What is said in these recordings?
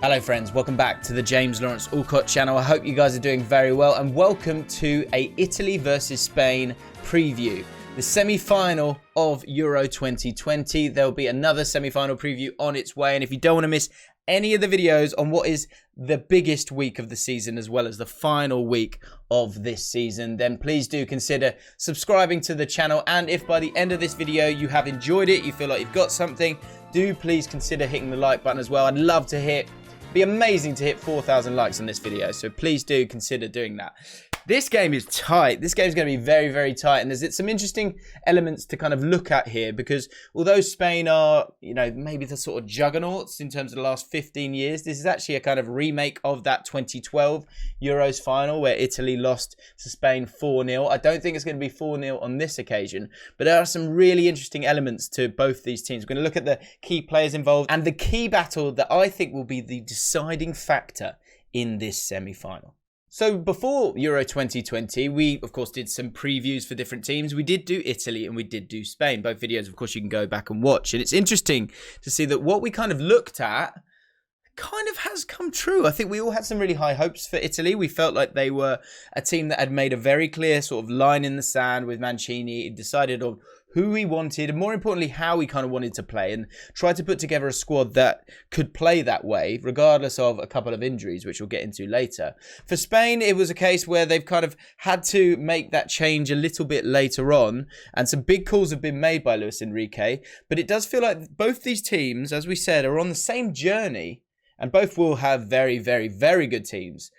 Hello friends, welcome back to the James Lawrence Allcott channel. I hope you guys are doing very well and welcome to a Italy versus Spain preview. The semi-final of Euro 2020. There'll be another semi-final preview on its way, and if you don't want to miss any of the videos on what is the biggest week of the season as well as the final week of this season, then please do consider subscribing to the channel. And if by the end of this video you have enjoyed it, you feel like you've got something, do please consider hitting the like button as well. I'd love to hit, be amazing to hit 4,000 likes on this video, so please do consider doing that. This game is tight. This game is going to be very, very tight. And there's some interesting elements to kind of look at here because although Spain are, you know, maybe the sort of juggernauts in terms of the last 15 years, this is actually a kind of remake of that 2012 Euros final where Italy lost to Spain 4-0. I don't think it's going to be 4-0 on this occasion, but there are some really interesting elements to both these teams. We're going to look at the key players involved and the key battle that I think will be the deciding factor in this semi-final. So before Euro 2020, we, of course, did some previews for different teams. We did do Italy and we did do Spain. Both videos, of course, you can go back and watch. And it's interesting to see that what we kind of looked at kind of has come true. I think we all had some really high hopes for Italy. We felt like they were a team that had made a very clear sort of line in the sand with Mancini. He decided on who he wanted and more importantly how he kind of wanted to play and tried to put together a squad that could play that way regardless of a couple of injuries, which we'll get into later. For Spain, it was a case where they've kind of had to make that change a little bit later on, and some big calls have been made by Luis Enrique, but it does feel like both these teams, as we said, are on the same journey and both will have very, very, very good teams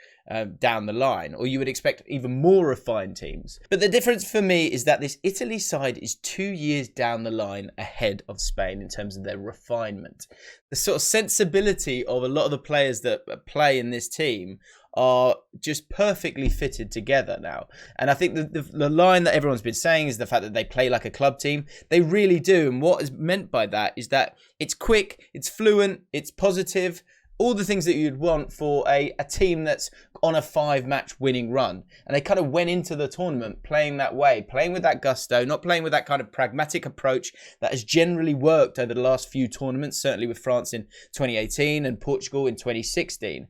down the line, or you would expect even more refined teams. But the difference for me is that this Italy side is 2 years down the line ahead of Spain in terms of their refinement. The sort of sensibility of a lot of the players that play in this team are just perfectly fitted together now. And I think the line that everyone's been saying is the fact that they play like a club team. They really do. And what is meant by that is that it's quick, it's fluent, it's positive, all the things that you'd want for a team that's on a 5-match winning run. And they kind of went into the tournament playing that way, playing with that gusto, not playing with that kind of pragmatic approach that has generally worked over the last few tournaments, certainly with France in 2018 and Portugal in 2016.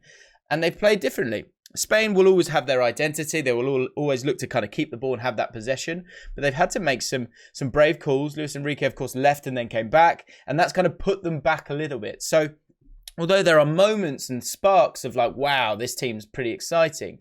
And they've played differently. Spain will always have their identity. They will always look to kind of keep the ball and have that possession. But they've had to make some brave calls. Luis Enrique, of course, left and then came back. And that's kind of put them back a little bit. So although there are moments and sparks of like, wow, this team's pretty exciting,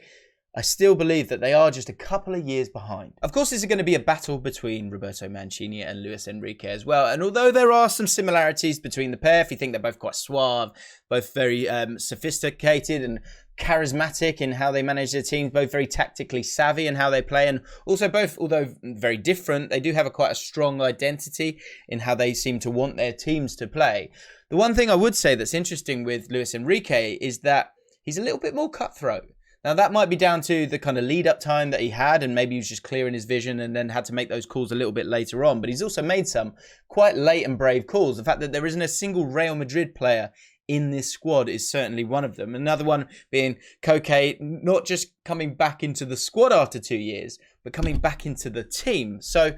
I still believe that they are just a couple of years behind. Of course, this is going to be a battle between Roberto Mancini and Luis Enrique as well. And although there are some similarities between the pair, if you think they're both quite suave, both very sophisticated and charismatic in how they manage their teams, both very tactically savvy in how they play, and also both, although very different, they do have quite a strong identity in how they seem to want their teams to play. The one thing I would say that's interesting with Luis Enrique is that he's a little bit more cutthroat. Now, that might be down to the kind of lead-up time that he had, and maybe he was just clear in his vision and then had to make those calls a little bit later on. But he's also made some quite late and brave calls. The fact that there isn't a single Real Madrid player in this squad is certainly one of them. Another one being Koke, not just coming back into the squad after 2 years, but coming back into the team. So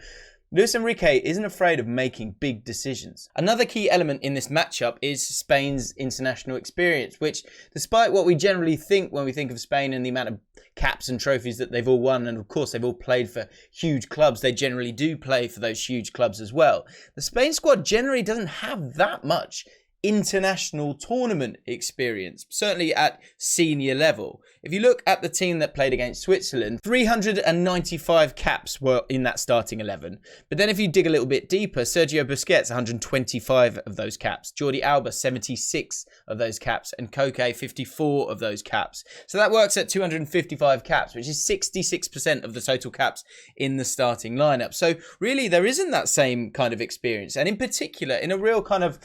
Luis Enrique isn't afraid of making big decisions. Another key element in this matchup is Spain's international experience, which, despite what we generally think when we think of Spain and the amount of caps and trophies that they've all won, and of course they've all played for huge clubs, they generally do play for those huge clubs as well. The Spain squad generally doesn't have that much international tournament experience, certainly at senior level. If you look at the team that played against Switzerland, 395 caps were in that starting 11. But then if you dig a little bit deeper, Sergio Busquets, 125 of those caps, Jordi Alba, 76 of those caps, and Koke, 54 of those caps. So that works at 255 caps, which is 66% of the total caps in the starting lineup. So really, there isn't that same kind of experience. And in particular, in a real kind of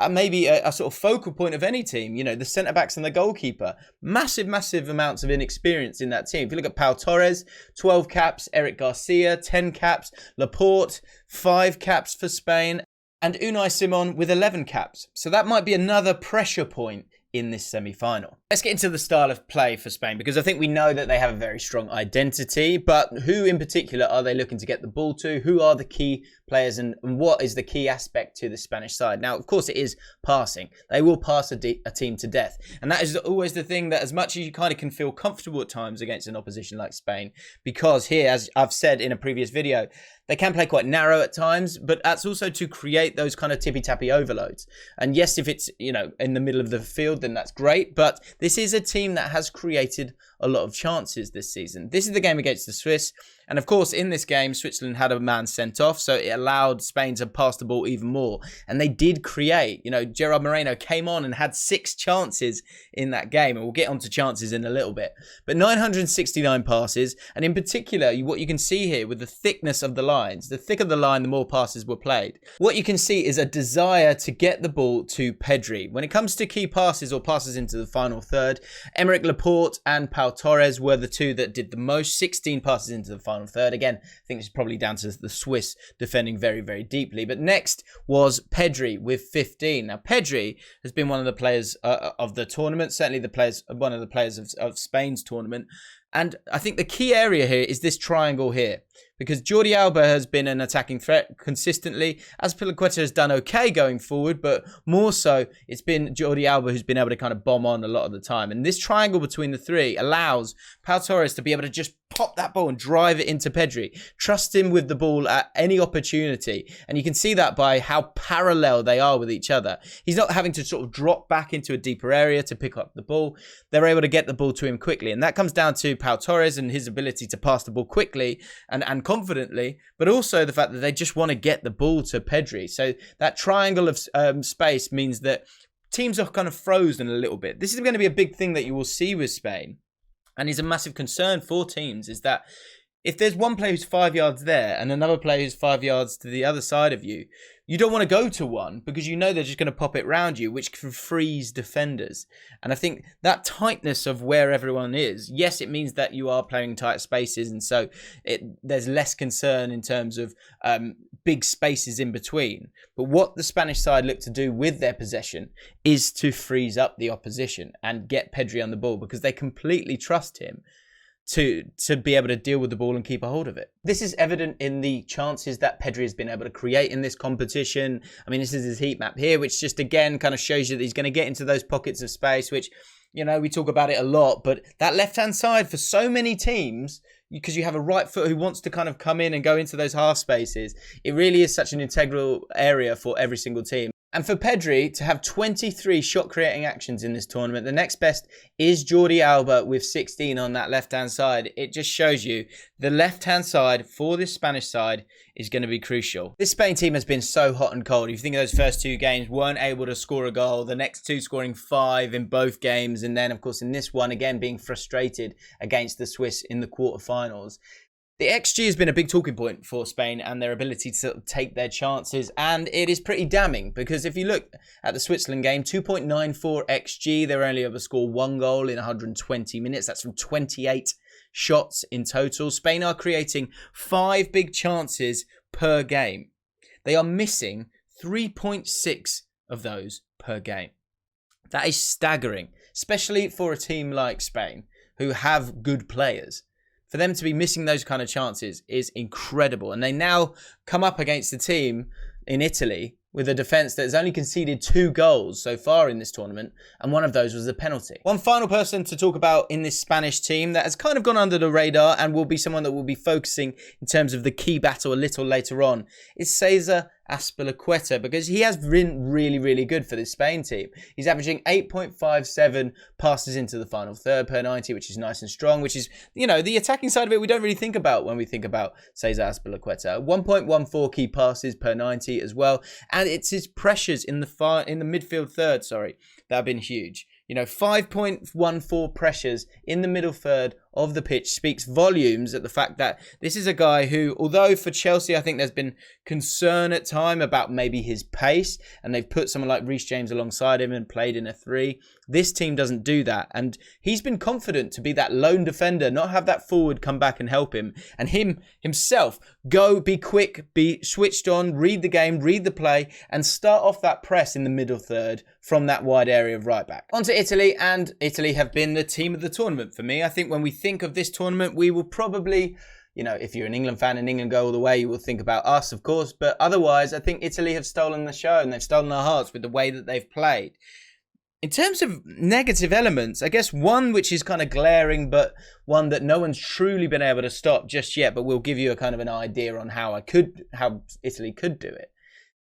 maybe a sort of focal point of any team, you know, the centre-backs and the goalkeeper. Massive amounts of inexperience in that team. If you look at Pau Torres, 12 caps, Eric Garcia, 10 caps, Laporte, 5 caps for Spain, and Unai Simon with 11 caps. So that might be another pressure point in this semi-final. Let's get into the style of play for Spain, because I think we know that they have a very strong identity, but who in particular are they looking to get the ball to? Who are the key players, and what is the key aspect to the Spanish side? Now, of course, it is passing. They will pass a team to death, and that is always the thing, that as much as you kind of can feel comfortable at times against an opposition like Spain, because here, as I've said in a previous video, they can play quite narrow at times, but that's also to create those kind of tippy-tappy overloads. And yes, if it's, you know, in the middle of the field, then that's great. But this is a team that has created a lot of chances this season. This is the game against the Swiss. And of course, in this game, Switzerland had a man sent off, so it allowed Spain to pass the ball even more. And they did create, you know, Gerard Moreno came on and had 6 chances in that game. And we'll get onto chances in a little bit. But 969 passes. And in particular, what you can see here with the thickness of the lines, the thicker the line, the more passes were played. What you can see is a desire to get the ball to Pedri. When it comes to key passes or passes into the final third, Aymeric Laporte and Pau Torres were the two that did the most, 16 passes into the final third. Again, I think it's probably down to the Swiss defending very, very deeply. But next was Pedri with 15. Now, Pedri has been one of the players of the tournament, certainly one of the players of Spain's tournament. And I think the key area here is this triangle here, because Jordi Alba has been an attacking threat consistently. Azpilacueta has done okay going forward, but more so it's been Jordi Alba who's been able to kind of bomb on a lot of the time. And this triangle between the three allows Pau Torres to be able to just pop that ball and drive it into Pedri. Trust him with the ball at any opportunity. And you can see that by how parallel they are with each other. He's not having to sort of drop back into a deeper area to pick up the ball. They're able to get the ball to him quickly. And that comes down to Pau Torres and his ability to pass the ball quickly and confidently, but also the fact that they just want to get the ball to Pedri. So that triangle of space means that teams are kind of frozen a little bit. This is going to be a big thing that you will see with Spain, and is a massive concern for teams, is that if there's one player who's 5 yards there and another player who's 5 yards to the other side of you, you don't want to go to one because you know they're just going to pop it round you, which can freeze defenders. And I think that tightness of where everyone is, yes, it means that you are playing tight spaces, and so there's less concern in terms of big spaces in between. But what the Spanish side look to do with their possession is to freeze up the opposition and get Pedri on the ball, because they completely trust him to be able to deal with the ball and keep a hold of it. This is evident in the chances that Pedri has been able to create in this competition. I mean, this is his heat map here, which just again kind of shows you that he's going to get into those pockets of space, which, you know, we talk about it a lot, but that left-hand side for so many teams, because you have a right foot who wants to kind of come in and go into those half spaces, it really is such an integral area for every single team. And for Pedri to have 23 shot-creating actions in this tournament, the next best is Jordi Alba with 16 on that left-hand side. It just shows you the left-hand side for this Spanish side is going to be crucial. This Spain team has been so hot and cold. If you think of those first 2 games, weren't able to score a goal. The next 2 scoring 5 in both games. And then, of course, in this one, again, being frustrated against the Swiss in the quarterfinals. The XG has been a big talking point for Spain and their ability to sort of take their chances, and it is pretty damning, because if you look at the Switzerland game, 2.94 XG, they were only able to score 1 goal in 120 minutes. That's from 28 shots in total. Spain are creating 5 big chances per game. They are missing 3.6 of those per game. That is staggering, especially for a team like Spain, who have good players. For them to be missing those kind of chances is incredible. And they now come up against a team in Italy with a defence that has only conceded 2 goals so far in this tournament, and one of those was a penalty. One final person to talk about in this Spanish team that has kind of gone under the radar and will be someone that will be focusing in terms of the key battle a little later on is Cesar Azpilacueta, because he has been really, really good for this Spain team. He's averaging 8.57 passes into the final third per 90, which is nice and strong, which is, you know, the attacking side of it we don't really think about when we think about Cesar Azpilacueta. 1.14 key passes per 90 as well, and it's his pressures in the midfield third, that have been huge. You know, 5.14 pressures in the middle third of the pitch speaks volumes at the fact that this is a guy who, although for Chelsea, I think there's been concern at time about maybe his pace, and they've put someone like Reece James alongside him and played in a 3. This team doesn't do that. And he's been confident to be that lone defender, not have that forward come back and help him. And himself, go, be quick, be switched on, read the game, read the play, and start off that press in the middle third from that wide area of right back. On to Italy, and Italy have been the team of the tournament for me. I think when we think of this tournament, we will probably, you know, if you're an England fan and England go all the way, you will think about us, of course. But otherwise, I think Italy have stolen the show and they've stolen our hearts with the way that they've played. In terms of negative elements, I guess one which is kind of glaring, but one that no one's truly been able to stop just yet, but we'll give you a kind of an idea on how Italy could do it,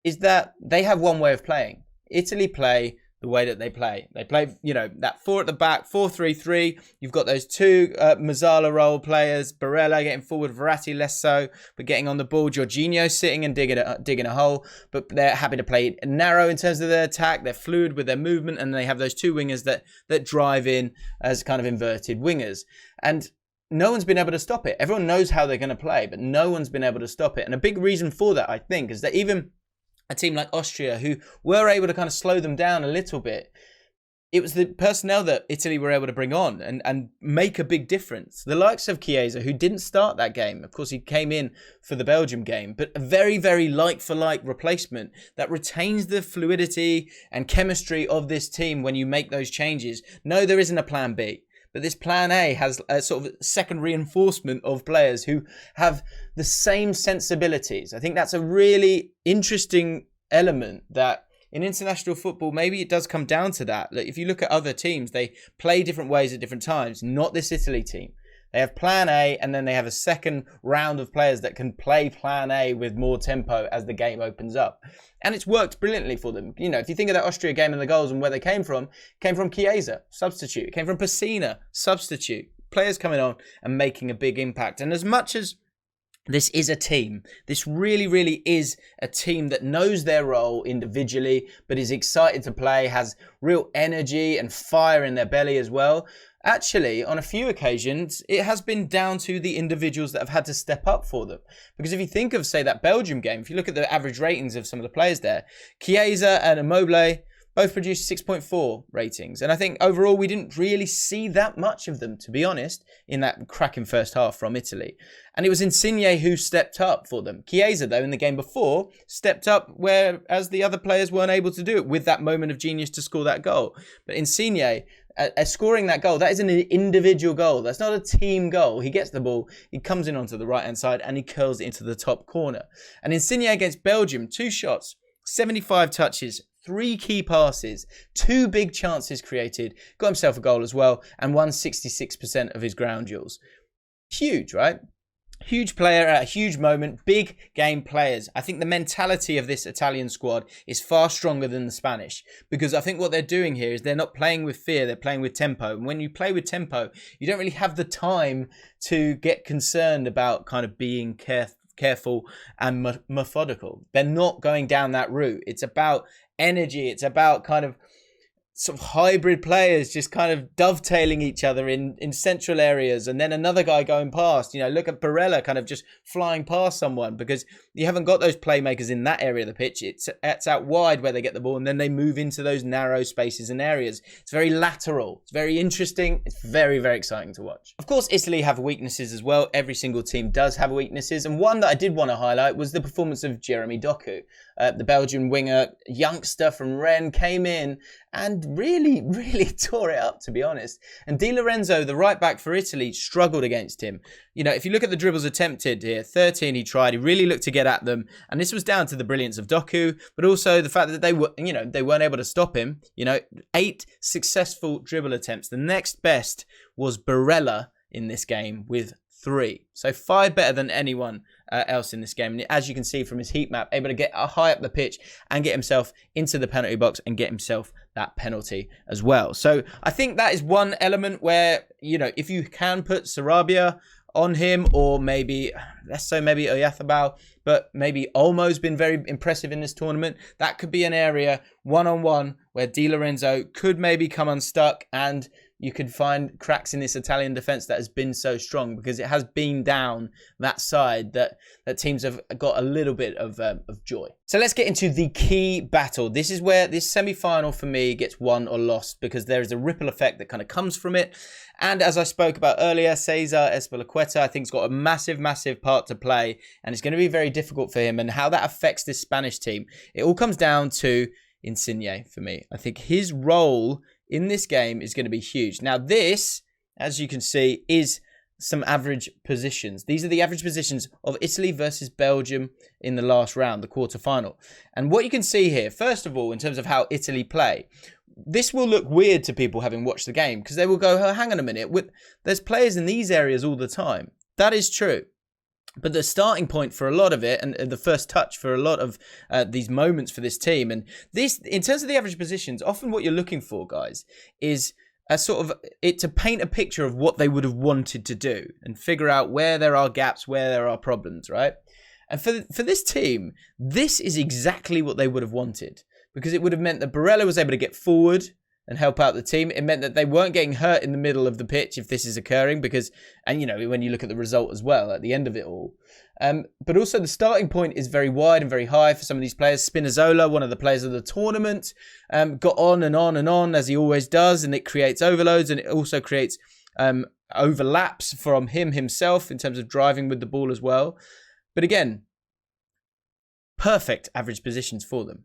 is that they have one way of playing. Italy play the way that they play. They play, you know, that 4 at the back, 4-3-3. You've got those 2 Mazzala role players, Barella getting forward, Verratti less so, but getting on the ball. Jorginho sitting and digging a hole, but they're happy to play narrow in terms of their attack. They're fluid with their movement, and they have those 2 wingers that drive in as kind of inverted wingers. And no one's been able to stop it. Everyone knows how they're going to play, but no one's been able to stop it. And a big reason for that, I think, is that even a team like Austria, who were able to kind of slow them down a little bit, it was the personnel that Italy were able to bring on and make a big difference. The likes of Chiesa, who didn't start that game. Of course, he came in for the Belgium game, but a very, very like-for-like replacement that retains the fluidity and chemistry of this team when you make those changes. No, there isn't a plan B. But this plan A has a sort of second reinforcement of players who have the same sensibilities. I think that's a really interesting element that in international football, maybe it does come down to that. Like, if you look at other teams, they play different ways at different times. Not this Italy team. They have plan A, and then they have a second round of players that can play plan A with more tempo as the game opens up. And it's worked brilliantly for them. You know, if you think of that Austria game and the goals and where they came from Chiesa, substitute. It came from Pessina, substitute. Players coming on and making a big impact. And as much as this is a team, this really, really is a team that knows their role individually, but is excited to play, has real energy and fire in their belly as well. Actually, on a few occasions, it has been down to the individuals that have had to step up for them. Because if you think of, say, that Belgium game, if you look at the average ratings of some of the players there, Chiesa and Immobile both produced 6.4 ratings. And I think overall, we didn't really see that much of them, to be honest, in that cracking first half from Italy. And it was Insigne who stepped up for them. Chiesa, though, in the game before, stepped up whereas the other players weren't able to do it with that moment of genius to score that goal. But Insigne, scoring that goal, that is an individual goal. That's not a team goal. He gets the ball, he comes in onto the right-hand side, and he curls it into the top corner. And Insigne against Belgium, 2 shots, 75 touches, 3 key passes, 2 big chances created, got himself a goal as well, and won 66% of his ground duels. Huge, right? Huge player at a huge moment, big game players. I think the mentality of this Italian squad is far stronger than the Spanish, because I think what they're doing here is they're not playing with fear, they're playing with tempo. And when you play with tempo, you don't really have the time to get concerned about kind of being careful and methodical. They're not going down that route. It's about energy. It's about kind of sort of hybrid players just kind of dovetailing each other in central areas, and then another guy going past. You know, look at Barella kind of just flying past someone, because you haven't got those playmakers in that area of the pitch. It's out wide where they get the ball, and then they move into those narrow spaces and areas. It's very lateral. It's very interesting. It's very, very exciting to watch. Of course, Italy have weaknesses as well. Every single team does have weaknesses, and one that I did want to highlight was the performance of Jeremy Doku. The Belgian winger, youngster from Rennes, came in and really, really tore it up, to be honest. And Di Lorenzo, the right back for Italy, struggled against him. You know, if you look at the dribbles attempted here, 13 he tried. He really looked to get at them. And this was down to the brilliance of Doku, but also the fact that they weren't able to stop him. You know, 8 successful dribble attempts. The next best was Barella in this game with 3. So 5 better than anyone else in this game. And as you can see from his heat map, able to get high up the pitch and get himself into the penalty box and get himself that penalty as well. So I think that is one element where, you know, if you can put Sarabia on him, or maybe less so, maybe Oyarzabal, but maybe Olmo's been very impressive in this tournament. That could be an area one-on-one where Di Lorenzo could maybe come unstuck and you could find cracks in this Italian defence that has been so strong, because it has been down that side that teams have got a little bit of joy. So let's get into the key battle. This is where this semi-final for me gets won or lost, because there is a ripple effect that kind of comes from it. And as I spoke about earlier, Cesar Azpilacueta, I think, has got a massive, massive part to play, and it's going to be very difficult for him. And how that affects this Spanish team, it all comes down to Insigne for me. I think his role in this game is going to be huge. Now this, as you can see, is some average positions. These are the average positions of Italy versus Belgium in the last round, the quarterfinal. And what you can see here, first of all, in terms of how Italy play, this will look weird to people having watched the game, because they will go, oh, hang on a minute, there's players in these areas all the time. That is true. But the starting point for a lot of it, and the first touch for a lot of these moments for this team, and this, in terms of the average positions, often what you're looking for, guys, is a sort of it to paint a picture of what they would have wanted to do and figure out where there are gaps, where there are problems, right? And for this team, this is exactly what they would have wanted, because it would have meant that Barella was able to get forward and help out the team. It meant that they weren't getting hurt in the middle of the pitch if this is occurring, because, and you know, when you look at the result as well at the end of it all. But also the starting point is very wide and very high for some of these players. Spinazzola, one of the players of the tournament, got on and on and on, as he always does, and it creates overloads, and it also creates overlaps from himself in terms of driving with the ball as well. But again, perfect average positions for them.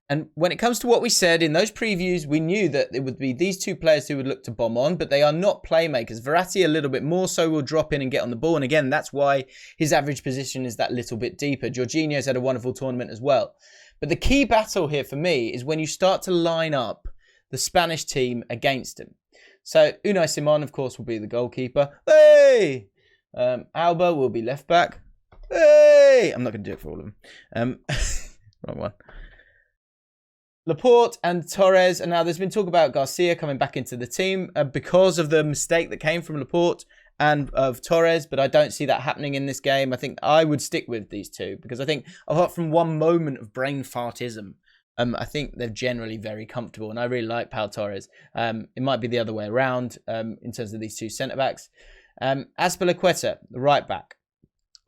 And when it comes to what we said in those previews, we knew that it would be these two players who would look to bomb on, but they are not playmakers. Verratti a little bit more so will drop in and get on the ball. And again, that's why his average position is that little bit deeper. Jorginho's had a wonderful tournament as well. But the key battle here for me is when you start to line up the Spanish team against him. So Unai Simon, of course, will be the goalkeeper. Hey! Alba will be left back. Hey! I'm not going to do it for all of them. Wrong one. Laporte and Torres, and now there's been talk about Garcia coming back into the team because of the mistake that came from Laporte and of Torres, but I don't see that happening in this game. I think I would stick with these two, because I think apart from one moment of brain fartism, I think they're generally very comfortable, and I really like Pau Torres. It might be the other way around in terms of these two centre-backs. Azpilacueta, the right-back.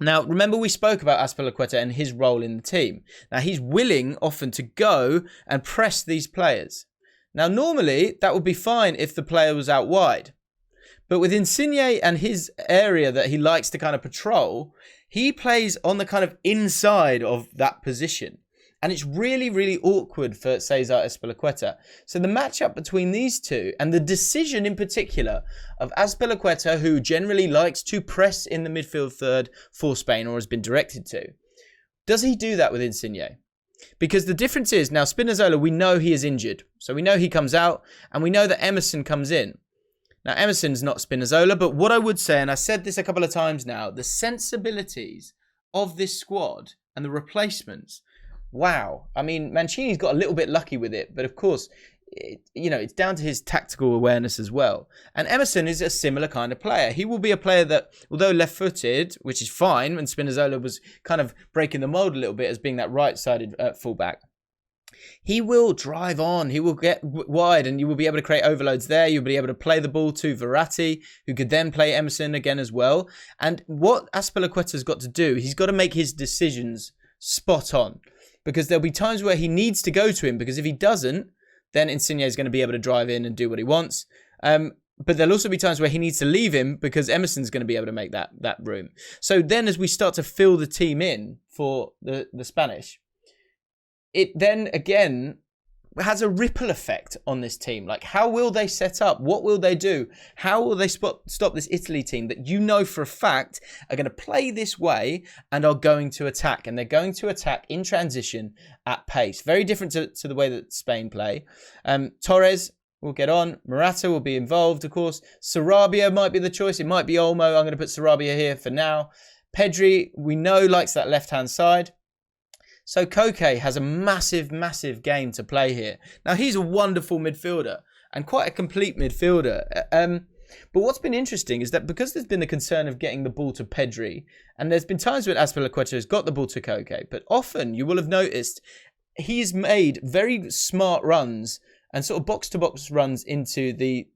Now, remember we spoke about Azpilacueta and his role in the team. Now, he's willing often to go and press these players. Now, normally, that would be fine if the player was out wide. But with Insigne and his area that he likes to kind of patrol, he plays on the kind of inside of that position. And it's really, really awkward for Cesar Azpilacueta. So the matchup between these two, and the decision in particular of Azpilacueta, who generally likes to press in the midfield third for Spain, or has been directed to, does he do that with Insigne? Because the difference is, now Spinazzola, we know he is injured. So we know he comes out, and we know that Emerson comes in. Now Emerson's not Spinazzola, but what I would say, and I said this a couple of times now, the sensibilities of this squad and the replacements, wow. I mean, Mancini's got a little bit lucky with it, but of course, it's down to his tactical awareness as well. And Emerson is a similar kind of player. He will be a player that, although left-footed, which is fine, and Spinazzola was kind of breaking the mould a little bit as being that right-sided fullback, he will drive on. He will get wide, and you will be able to create overloads there. You'll be able to play the ball to Verratti, who could then play Emerson again as well. And what Azpilacueta's got to do, he's got to make his decisions spot on. Because there'll be times where he needs to go to him, because if he doesn't, then Insigne is going to be able to drive in and do what he wants. But there'll also be times where he needs to leave him, because Emerson's going to be able to make that room. So then as we start to fill the team in for the Spanish, it then again has a ripple effect on this team. Like, how will they set up? What will they do? How will they stop this Italy team that you know for a fact are going to play this way and are going to attack? And they're going to attack in transition at pace. Very different to the way that Spain play. Torres will get on. Morata will be involved, of course. Sarabia might be the choice. It might be Olmo. I'm going to put Sarabia here for now. Pedri, we know, likes that left-hand side. So Koke has a massive, massive game to play here. Now, he's a wonderful midfielder and quite a complete midfielder. But what's been interesting is that because there's been the concern of getting the ball to Pedri, and there's been times when Azpilacueta has got the ball to Koke, but often you will have noticed he's made very smart runs and sort of box-to-box runs into the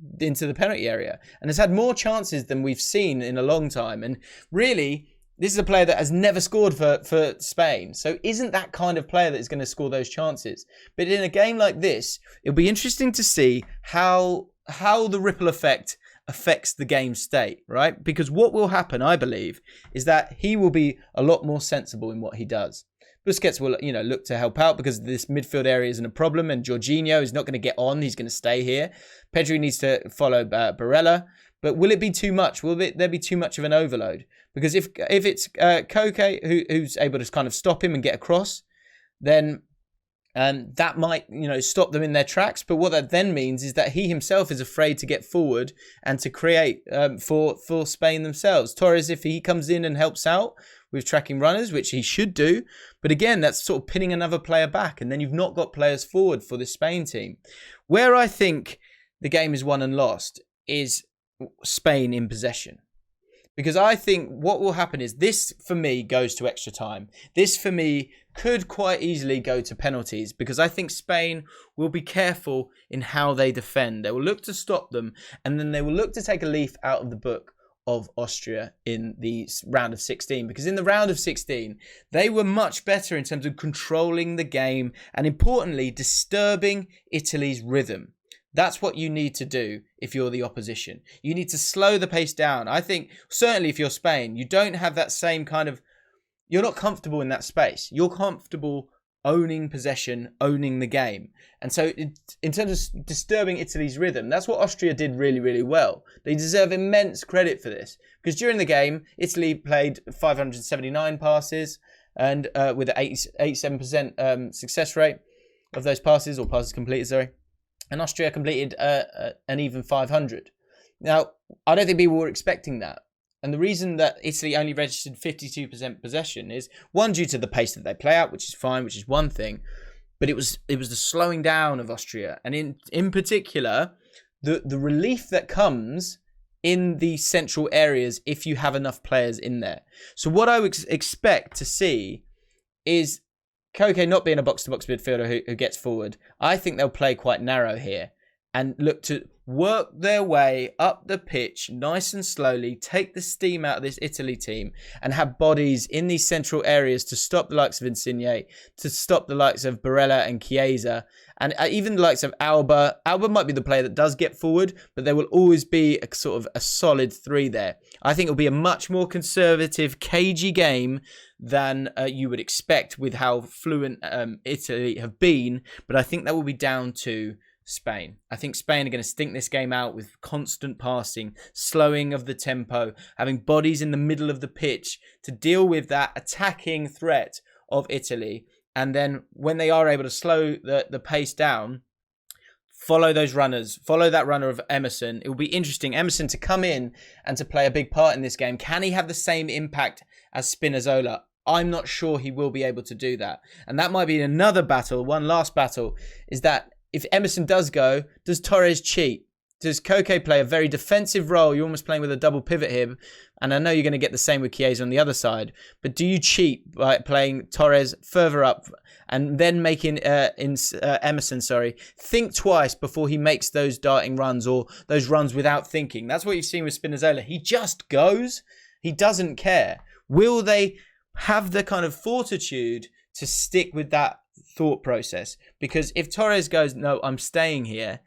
penalty area, and has had more chances than we've seen in a long time. And really, this is a player that has never scored for Spain. So isn't that kind of player that is going to score those chances? But in a game like this, it'll be interesting to see how the ripple effect affects the game state, right? Because what will happen, I believe, is that he will be a lot more sensible in what he does. Busquets will, look to help out because this midfield area isn't a problem, and Jorginho is not going to get on. He's going to stay here. Pedri needs to follow Barella. But will it be too much? Will there be too much of an overload? Because if it's Koke who's able to kind of stop him and get across, then that might, stop them in their tracks. But what that then means is that he himself is afraid to get forward and to create for Spain themselves. Torres, if he comes in and helps out with tracking runners, which he should do. But again, that's sort of pinning another player back. And then you've not got players forward for the Spain team. Where I think the game is won and lost is Spain in possession. Because I think what will happen is this, for me, goes to extra time. This, for me, could quite easily go to penalties, because I think Spain will be careful in how they defend. They will look to stop them, and then they will look to take a leaf out of the book of Austria in the round of 16, because in the round of 16 they were much better in terms of controlling the game and, importantly, disturbing Italy's rhythm. That's what you need to do if you're the opposition. You need to slow the pace down. I think certainly if you're Spain, you don't have that same kind of, you're not comfortable in that space. You're comfortable owning possession, owning the game. And so in terms of disturbing Italy's rhythm, that's what Austria did really, really well. They deserve immense credit for this, because during the game, Italy played 579 passes and with an 87% success rate of those passes, or passes completed, sorry. And Austria completed an even 500. Now, I don't think people were expecting that. And the reason that Italy only registered 52% possession is, one, due to the pace that they play out, which is fine, which is one thing. But it was the slowing down of Austria. And in particular, the relief that comes in the central areas if you have enough players in there. So what I would expect to see is Koke not being a box-to-box midfielder who gets forward. I think they'll play quite narrow here and look to work their way up the pitch nice and slowly, take the steam out of this Italy team, and have bodies in these central areas to stop the likes of Insigne, to stop the likes of Barella and Chiesa, and even the likes of Alba. Alba might be the player that does get forward, but there will always be a sort of a solid three there. I think it'll be a much more conservative, cagey game than you would expect with how fluent Italy have been, but I think that will be down to Spain. I think Spain are going to stink this game out with constant passing, slowing of the tempo, having bodies in the middle of the pitch to deal with that attacking threat of Italy. And then when they are able to slow the pace down, follow those runners, follow that runner of Emerson. It will be interesting, Emerson, to come in and to play a big part in this game. Can he have the same impact as Spinazzola? I'm not sure he will be able to do that. And that might be another battle. One last battle is that if Emerson does go, does Torres cheat? Does Koke play a very defensive role? You're almost playing with a double pivot here. And I know you're going to get the same with Chiesa on the other side. But do you cheat by playing Torres further up and then making Emerson think twice before he makes those darting runs or those runs without thinking? That's what you've seen with Spinazzola. He just goes. He doesn't care. Will they have the kind of fortitude to stick with that thought process? Because if Torres goes, no, I'm staying here,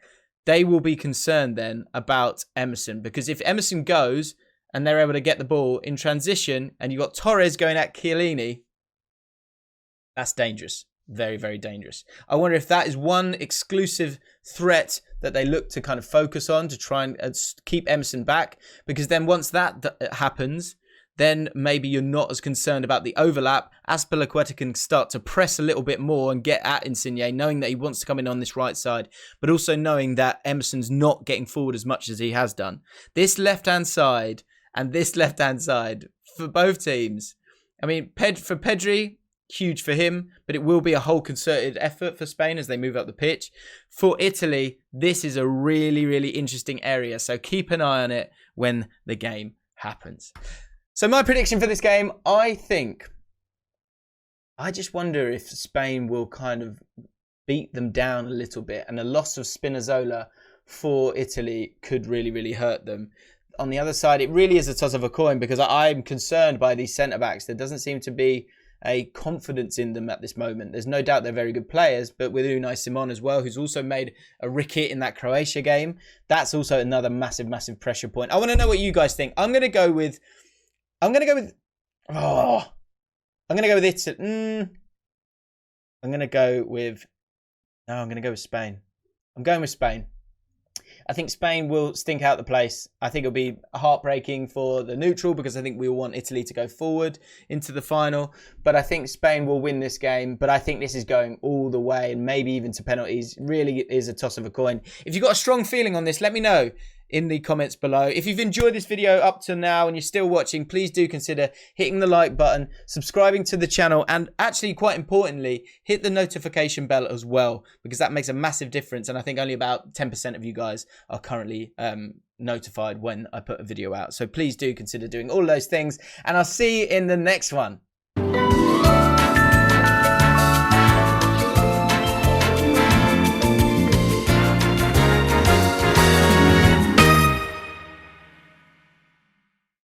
they will be concerned then about Emerson. Because if Emerson goes and they're able to get the ball in transition and you've got Torres going at Chiellini, that's dangerous. Very, very dangerous. I wonder if that is one exclusive threat that they look to kind of focus on to try and keep Emerson back. Because then once that happens, then maybe you're not as concerned about the overlap. Azpilacueta can start to press a little bit more and get at Insigne, knowing that he wants to come in on this right side, but also knowing that Emerson's not getting forward as much as he has done. This left-hand side and this left-hand side for both teams. I mean, for Pedri, huge for him, but it will be a whole concerted effort for Spain as they move up the pitch. For Italy, this is a really, really interesting area, so keep an eye on it when the game happens. So my prediction for this game, I just wonder if Spain will kind of beat them down a little bit. And the loss of Spinazzola for Italy could really, really hurt them. On the other side, it really is a toss of a coin, because I'm concerned by these centre-backs. There doesn't seem to be a confidence in them at this moment. There's no doubt they're very good players, but with Unai Simon as well, who's also made a ricket in that Croatia game, that's also another massive, massive pressure point. I want to know what you guys think. I'm going to go with Italy. I'm going to go with Spain. I'm going with Spain. I think Spain will stink out the place. I think it'll be heartbreaking for the neutral, because I think we all want Italy to go forward into the final. But I think Spain will win this game. But I think this is going all the way, and maybe even to penalties. Really is a toss of a coin. If you've got a strong feeling on this, let me know in the comments below. If you've enjoyed this video up to now and you're still watching, please do consider hitting the like button, subscribing to the channel, and actually, quite importantly, hit the notification bell as well, because that makes a massive difference. And I think only about 10% of you guys are currently notified when I put a video out. So please do consider doing all those things, and I'll see you in the next one.